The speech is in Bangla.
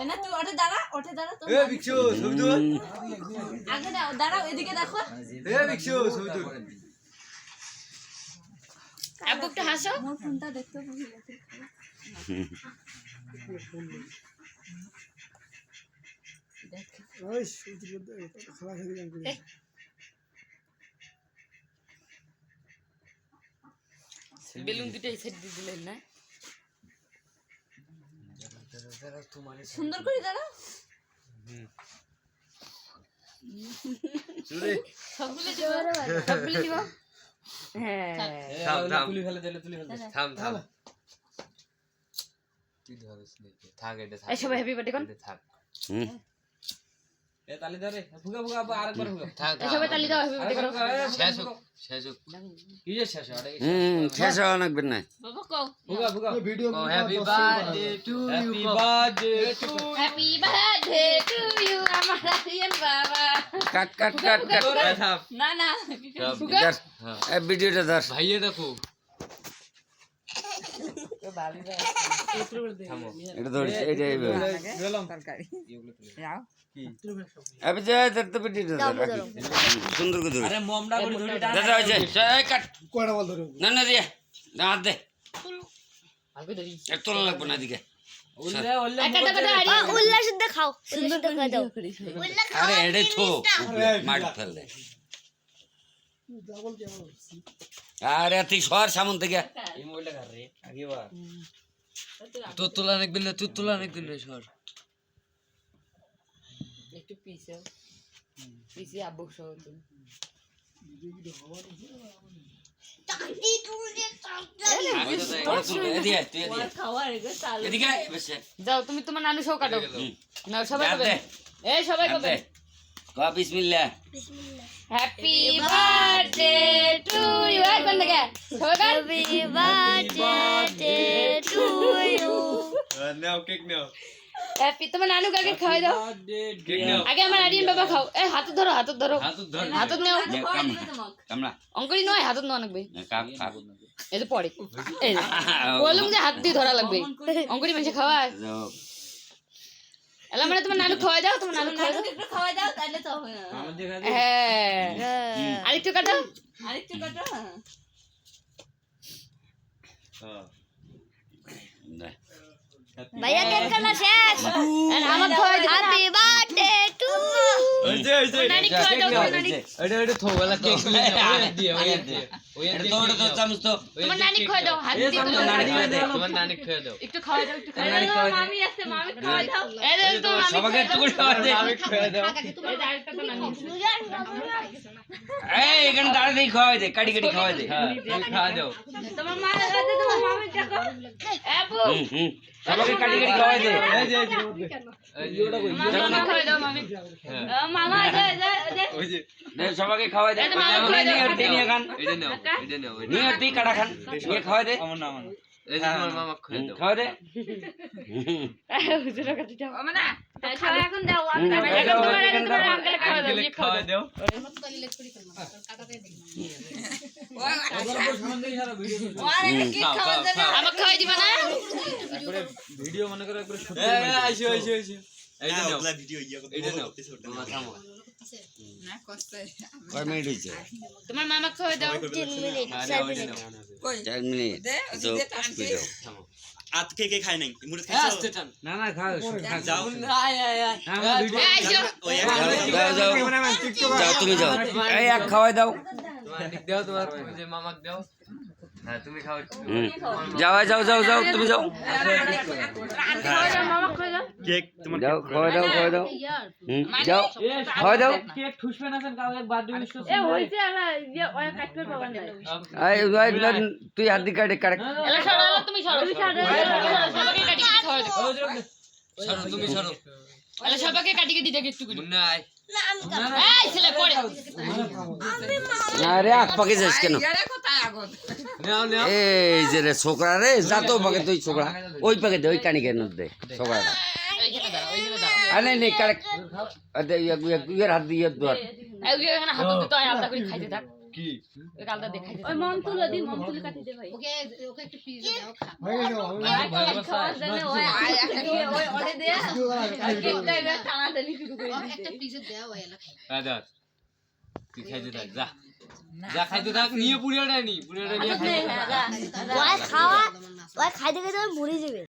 না তুই ওঠে দাঁড়া তো এ বিক্ষু ছবি তুল আগে দাঁড়াও এদিকে দেখো এ বিক্ষু ছবি তুল আব্বু একটু হাসো মোর ফোনটা দেখতে ভুলে গেছি ওই শুধু খাওয়া খেতে যান করে বেলুন দুটো এই সাইড দিয়ে দিলেন না সুন্দর করে দাঁড়াও শুরে সবগুলো দিব হ্যাঁ থাম তুলি ফেলে থাম তুই ধরিস নি থাক এটা থাক এই সবাই হ্যাপি বার্থডে কোন থাক এ তালি ধরে ফুগা আরেকবার ফুগা থাক এই সবাই তালি দাও হ্যাপি বার্থডে করো শেষ কি যে শেষ আরে শেষ হওয়া লাগবে না বাবা কও ফুগা video happy birthday to you happy birthday to you আমার আরিয়ান বাবা কাট না ফুগা এই ভিডিওটা ধর ভাইয়ে দেখো এটা ধরিস এইটা গেলাম আমি যাই তো ভিডিওটা ধর সুন্দর করে ধর আরে মমডা করে ধরে দাদা হইছে এই কাট কয়টা বল ধরে না দিয়ে না হাত দে আগে ধরি এক তোলা লাগবে না দিকে উল্লাস দেখাও সুন্দর দেখা দাও আরে এড়ে থো মার ফেল দে ডাবল কেমন আরে তুই সর সামন থেকে এই মোবাইলটা কার রে আগে বা তোর তোলা অনেক দিলে তুই তোলা অনেক দিলে সর একটু পিছে আব্বু সহ তুমি এদিকে বসে যাও তুমি তোমার নানু সহ কাটো না সবাই হাত করবে দে এই সবাই করবে কয়া বিসমিল্লাহ হ্যাপি বার্থডে টু ইউ আর কোন থেকে সবাই কর হ্যাপি বার্থডে টু ইউ নাও কেক নাও হ্যাপি তোমার নানু কাকে খাওয়াই দাও কেক নাও আগে আমার আরিয়ান বাবা খাও এই হাত ধরো হাত ধর হাতত নাও কামলা অঙ্কুরি নয় হাতত নাও লাগবে কাপ কাপ এই তো পড়ে এই বলুম যে হাত দিয়ে ধরা লাগবে অঙ্কুরি মানুষ খাওয়ায় এলা মানে তোমার নানু খাওয়াই দাও তোমার নানু খাওয়াই দাও তাহলে তো আমাদের হ্যাঁ আরেকটু কাটো ভাইয়া কেক কাটা শেষ আমার খাওয়াই দাও হ্যাপি বার্থডে টু ওই যে নানি খাওয়াই দাও নানি এটা থোগলা কেক দিয়ে ওই এটা তো ওটা তো চামচ তো তোমার নানি খাওয়াই দাও হাত দিয়ে তোমার নানি খেয়ে দাও একটু খাওয়াই দাও একটু খাওয়াই দাও মামি আছে মামি খাওয়াই দাও এই যে তো মামি সবাইকে একটু করে খাওয়া দে আমি খেয়ে দাও এই যে আরেকটা তো নানি এই এখানে দাঁড়িয়ে দিয়ে খাওয়াই দে কাটি কাটি খাওয়াই দে হ্যাঁ তুমি খাওয়া দাও তোমার মা আছে তোমার মামি দেখো আপু সবাইকে কাটি কাটি খাওয়াই দে এই যে মামা খাওয়াই দাও মামি মামা দে ওই যে সবাইকে খাওয়াই দে নিয়ে খান এটা নাও নিয়ে তুই কাটা খান নিয়ে খাওয়াই দে আমার না এই যে তোমার মামা খেয়ে দাও খাওয়াই দে হুজুরের কাছে যাও মামা না সবাই এখন দাও আঙ্কেল খাওয়া দাও আমাকে খাওয়াই দিবা না ভিডিও মনে করে একবার শুট আইসো এইটা নাও এটা নাও মামা থামো কয় মিনিট হয়েছে তোমার মামা খাওয়াই দাও 3 মিনিট আরে ওইটা নাও 4 মিনিট আজকে কে খায় নাই মুড়ি হ্যাঁ খাইছো আস্তে টান না না খাও যাও আইসো ওই যাও তুমি যাও এই এক খাওয়াই দাও তোমার নিক দাও তোমার ওই যে মামাক দাও হ্যাঁ তুমি খাও যাও তুমি যাও মামা খাওয়াই দাও কেক তোমার যাও খাওয়াই দাও যাও খাওয়াই দাও কেক ঠুসবে না কাউ এক বার্থডে উইশ করছে এ হইছে আমরা ইয়ে ওই কাটতে পারবা না এই তুই হাত দিয়ে কাটে কাটে এলা সরো তুমি সরো সবাইকে কাটি কাটি খাওয়াই দাও সরো তুমি সরো এলা সবাইকে কাটি কাটি দেখে একটু করে মুন্না আয় এই ছেলে পড়ে আরে আগ পাকে যাস কেন নাও এই যে রে ছোকরা রে যা তো পাকে তুই ছোকরা ওই পাকে দে ওই কানি কেন দে ছোকরাটা এইখানে দাঁড়াও এইখানে দাঁড়াও আরে নেই কারে আরে ইয়ার হাত দিয়ে ধর এই এখানে হাত দিতে হয় আলাদা করে খাইতে থাক কি ওই গালটা দেখাই দে ওই মন তুলে দি মন তুলে কাটি দে ভাই হয়ে গেছে ওই একটা পিস দেওয়া হয় না দাদা তুই খাইতে থাক যা যা খাইতে থাক নিয়ে পুরিয়াটা নিয়ে ওই খাওয়া ওই খাইতে খেতে মরে যাবে